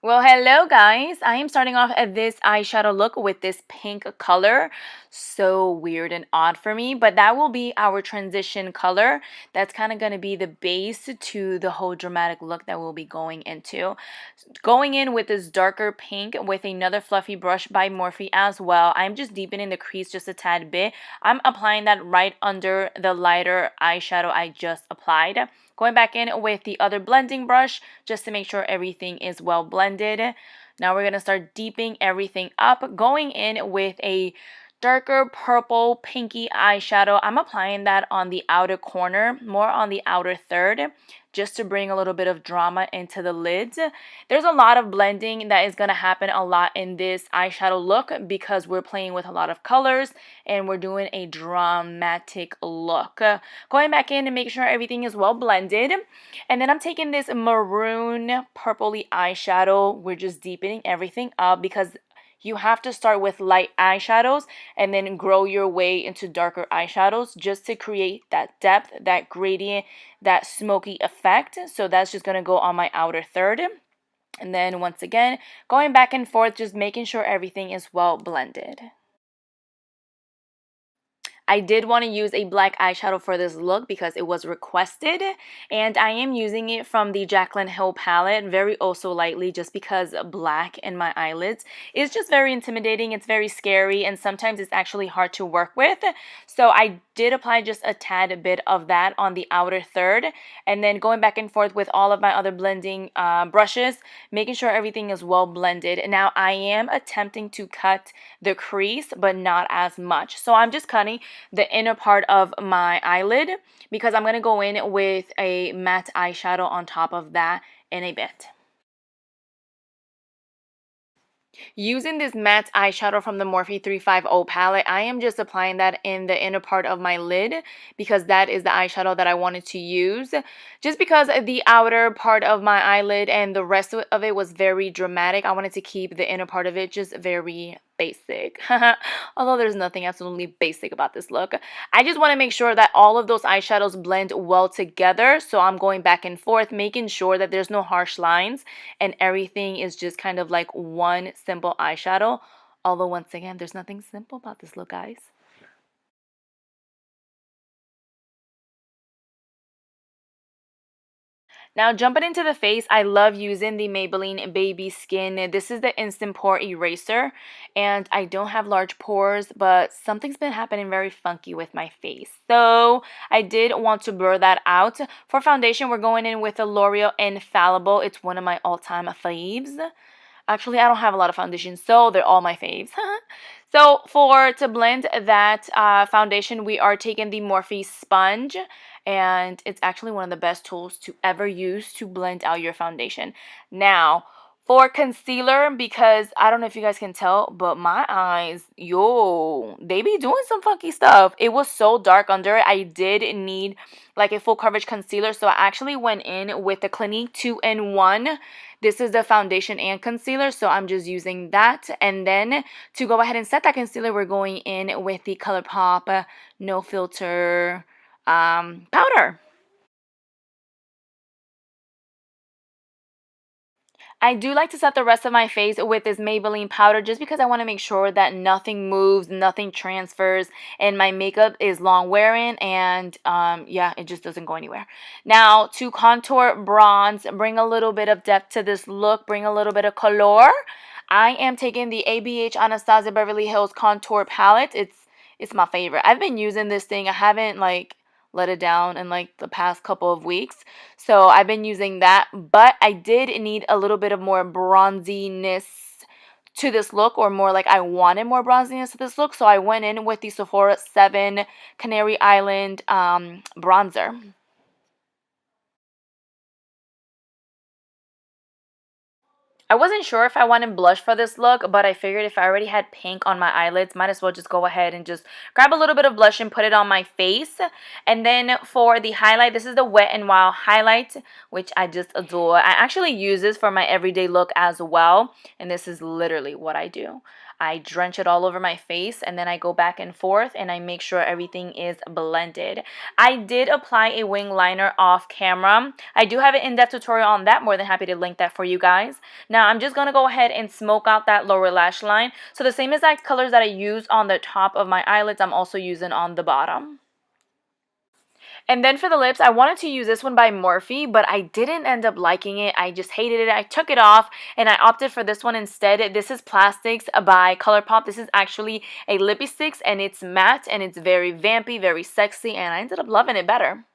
Well, hello guys. I am starting off at this eyeshadow look with this pink color. So weird and odd for me, but that will be our transition color. That's kind of going to be the base to the whole dramatic look that we'll be going into. Going in with this darker pink with another fluffy brush by Morphe as well. I'm just deepening the crease just a tad bit. I'm applying that right under the lighter eyeshadow I just applied. Going back in with the other blending brush just to make sure everything is well blended. Now we're going to start deepening everything up. Going in with a darker purple pinky eyeshadow. I'm applying that on the outer corner, more on the outer third, just to bring a little bit of drama into the lids. There's a lot of blending that is going to happen a lot in this eyeshadow look because we're playing with a lot of colors and we're doing a dramatic look. Going back in to make sure everything is well blended. And then I'm taking this maroon purpley eyeshadow. We're just deepening everything up because you have to start with light eyeshadows and then grow your way into darker eyeshadows just to create that depth, that gradient, that smoky effect. So that's just going to go on my outer third. And then once again, going back and forth, just making sure everything is well blended. I did want to use a black eyeshadow for this look because it was requested, and I am using it from the Jaclyn Hill palette very also lightly just because black in my eyelids is just very intimidating. It's very scary and sometimes it's actually hard to work with. So I did apply just a tad bit of that on the outer third and then going back and forth with all of my other blending brushes, making sure everything is well blended. Now I am attempting to cut the crease but not as much. So I'm just cutting the inner part of my eyelid because I'm going to go in with a matte eyeshadow on top of that in a bit. Using this matte eyeshadow from the Morphe 350 palette, I am just applying that in the inner part of my lid because that is the eyeshadow that I wanted to use. Just because the outer part of my eyelid and the rest of it was very dramatic, I wanted to keep the inner part of it just very basic. Although there's nothing absolutely basic about this look. I just want to make sure that all of those eyeshadows blend well together. So I'm going back and forth, making sure that there's no harsh lines and everything is just kind of like one simple eyeshadow. Although once again, there's nothing simple about this look, guys. Now jumping into the face, I love using the Maybelline Baby Skin. This is the Instant Pore Eraser, and I don't have large pores, but something's been happening very funky with my face. So I did want to blur that out. For foundation, we're going in with the L'Oreal Infallible. It's one of my all-time faves. Actually, I don't have a lot of foundations, so they're all my faves. So to blend that foundation, we are taking the Morphe sponge, and it's actually one of the best tools to ever use to blend out your foundation. Now, for concealer, because I don't know if you guys can tell, but my eyes, yo, they be doing some funky stuff. It was so dark under it. I did need like a full coverage concealer, so I actually went in with the Clinique 2-in-1. This is the foundation and concealer, so I'm just using that. And then to go ahead and set that concealer, we're going in with the ColourPop No Filter powder. I do like to set the rest of my face with this Maybelline powder just because I want to make sure that nothing moves, nothing transfers, and my makeup is long wearing and yeah, it just doesn't go anywhere. Now to contour, bronze, bring a little bit of depth to this look, bring a little bit of color. I am taking the ABH Anastasia Beverly Hills Contour Palette. It's my favorite. I've been using this thing. I haven't like let it down in like the past couple of weeks, so I've been using that, but I did need a little bit of more bronziness to this look, or more like I wanted more bronziness to this look, so I went in with the Sephora 7 Canary Island bronzer. I wasn't sure if I wanted blush for this look, but I figured if I already had pink on my eyelids, might as well just go ahead and just grab a little bit of blush and put it on my face. And then for the highlight, this is the Wet n Wild highlight, which I just adore. I actually use this for my everyday look as well, and this is literally what I do. I drench it all over my face, and then I go back and forth and I make sure everything is blended. I did apply a wing liner off camera. I do have an in-depth tutorial on that. More than happy to link that for you guys. Now I'm just going to go ahead and smoke out that lower lash line. So the same exact colors that I use on the top of my eyelids, I'm also using on the bottom. And then for the lips, I wanted to use this one by Morphe, but I didn't end up liking it. I just hated it. I took it off and I opted for this one instead. This is Plastics by ColourPop. This is actually a lippy sticks and it's matte and it's very vampy, very sexy, and I ended up loving it better.